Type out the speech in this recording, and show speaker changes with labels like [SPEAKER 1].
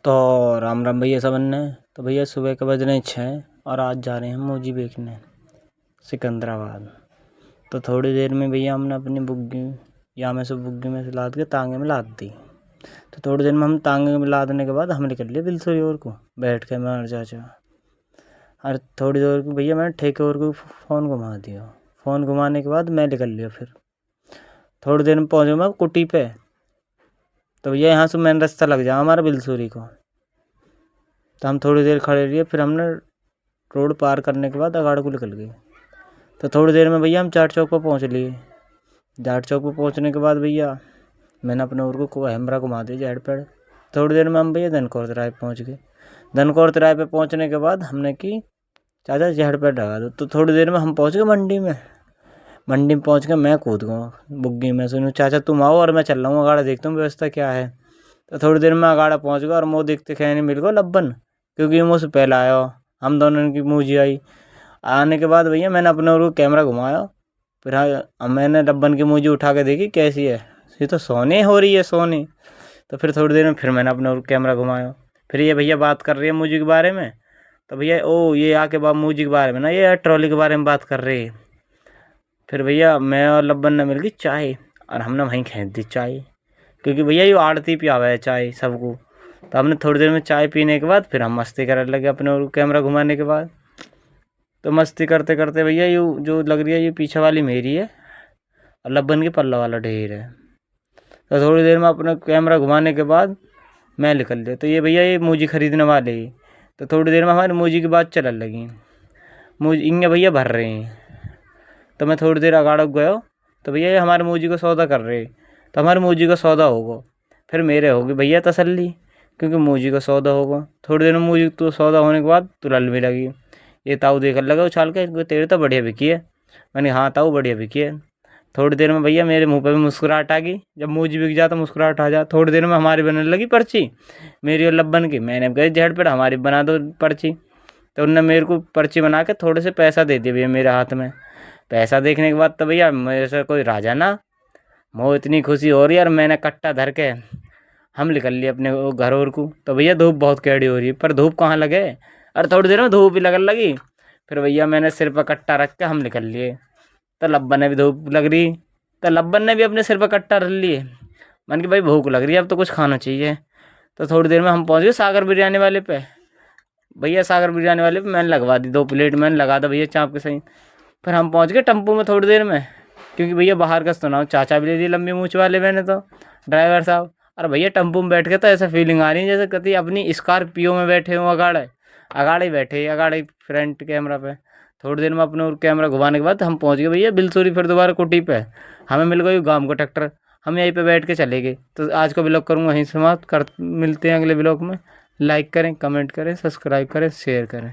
[SPEAKER 1] तो राम राम भैया सबन ने। तो भैया सुबह के बज रहे 6 और आज जा रहे हैं हम मोजी बेचने सिकंदराबाद। तो थोड़ी देर में भैया हमने अपनी बुग्गी बुग्गी में से लाद के तांगे में लाद दी। तो थोड़ी देर में हम तांगे में लादने के बाद हम निकल लिए बिलसोरी ओर को बैठ के मैं और चाचा। और थोड़ी देर को भैया मैंने ठेके ओर को फ़ोन घुमा दिया। फ़ोन घुमाने के बाद मैं निकल लिया। फिर थोड़ी देर में पहुँचा मैं कुटी पे। तो भैया यहाँ से मेन रास्ता लग जाए हमारा बिलसोरी को। तो हम थोड़ी देर खड़े रहिए। फिर हमने रोड पार करने के बाद अगाड़ को निकल गए। तो थोड़ी देर में भैया हम जाट चौक पर पहुँच लिए। जाट चौक पर पहुँचने के बाद भैया मैंने अपने ओर को हैमरा घुमा दिया जेड पेड़। थोड़ी देर में हम भैया धनकौर तिराहे पहुँच गए। धनकौर तिराहे पे पहुँचने के बाद हमने की चाचा जेड पेड़ लगा दो। तो थोड़ी देर में हम पहुँच गए मंडी में। मंडी में पहुँच के मैं कूद गया बुग्गी में। सुनो चाचा तुम आओ और मैं चल रहा हूँ अगाड़ा देखता हूँ व्यवस्था क्या है। तो थोड़ी देर में अगाड़ा पहुँच गया और मुँह देखते खैनी मिल गया लब्बन, क्योंकि मुझसे पहले आया। हम दोनों की मूजी आई। आने के बाद भैया मैंने अपने ओर कैमरा घुमाया। फिर मैंने लब्बन की मूजी उठा के देखी कैसी है, ये तो सोने हो रही है सोने। तो फिर थोड़ी देर में फिर मैंने अपने ओर कैमरा घुमाया। फिर ये भैया बात कर रही है मूजी के बारे में। तो भैया ये आके बाद मूजी के बारे में ना ये ट्रॉली के बारे में बात कर रही है। फिर भैया मैं और लब्बन ने मिल गई चाय और हमने वहीं खींच दी चाय, क्योंकि भैया ये आड़ती पियावा है चाय सबको। तो हमने थोड़ी देर में चाय पीने के बाद फिर हम मस्ती करने लगे अपने और कैमरा घुमाने के बाद। तो मस्ती करते करते भैया ये जो लग रही है ये पीछे वाली मेरी है और लब्बन के पल्ला वाला ढेर है। तो थोड़ी देर में अपना कैमरा घुमाने के बाद मैं निकल लिया। तो ये भैया ये मूजी खरीदने वाले ही। तो थोड़ी देर में हमारी मूजी की बात चलने लगी। मूजी इंगे भैया भर रहे हैं। तो मैं थोड़ी देर अगाड़ा गया। तो भैया ये हमारे मूजी को सौदा कर रहे। तो हमारे मूजी का सौदा होगा फिर मेरे होगी भैया तसल्ली, क्योंकि मूजी का सौदा होगा। थोड़ी देर में मूजी तो सौदा होने के बाद तुरल भी लगी। ये ताऊ देखने लगा उछाल के, तेरे तो बढ़िया बिकी है। मैंने हाँ ताऊ बढ़िया बिकी है। थोड़ी देर में भैया मेरे मुंह पे भी मुस्कुराहट आ गई। जब मूजी बिक जाता मुस्कुराहट आ जा। थोड़ी देर में हमारी बनने लगी पर्ची मेरी और लब्बन की। मैंने कहा झट पेड़ हमारी बना दो पर्ची। तो उनने मेरे को पर्ची बना के थोड़े से पैसा दे दिए भैया मेरे हाथ में। पैसा देखने के बाद तो भैया मेरे से कोई राजा ना, मुझे इतनी खुशी हो रही है। और मैंने कट्टा धर के हम निकल लिए अपने घर और को। तो भैया धूप बहुत कैडी हो रही है, पर धूप कहाँ लगे और थोड़ी देर में धूप भी लगने लगी। फिर भैया मैंने सिर पर कट्टा रख के हम निकल लिए। तो लब्बन ने भी धूप लग रही। तो लब्बन ने भी अपने सिर पर कट्टा रख लिए। मन की भाई भूख लग रही है अब तो कुछ खाना चाहिए। तो थोड़ी देर में हम पहुँच गए सागर बिरयानी वाले पे। भैया सागर बिरयानी वाले पे मैंने लगवा दी 2 प्लेट मैंने लगा दा भैया चाँप के सही। फिर हम पहुँच गए टम्पू में थोड़ी देर में, क्योंकि भैया बाहर का सुना चाचा भी ले दिए लंबी मूछ वाले मैंने तो ड्राइवर साहब। और भैया टम्पू में बैठ के तो ऐसा फीलिंग आ रही है जैसे कभी अपनी स्कॉर्पियो में बैठे हों अगाड़े अगाड़े बैठे अगाड़े फ्रंट कैमरा पे। थोड़ी देर में अपने और कैमरा घुमाने के बाद हम पहुँच गए भैया बिलसोरी। फिर दोबारा कुटी पे हमें मिल गई गाँव को ट्रैक्टर। हम यहीं पे बैठ के चले गए। तो आज का ब्लॉग करूँगा वहीं समाप्त कर, मिलते हैं अगले ब्लॉग में। लाइक करें, कमेंट करें, सब्सक्राइब करें, शेयर करें।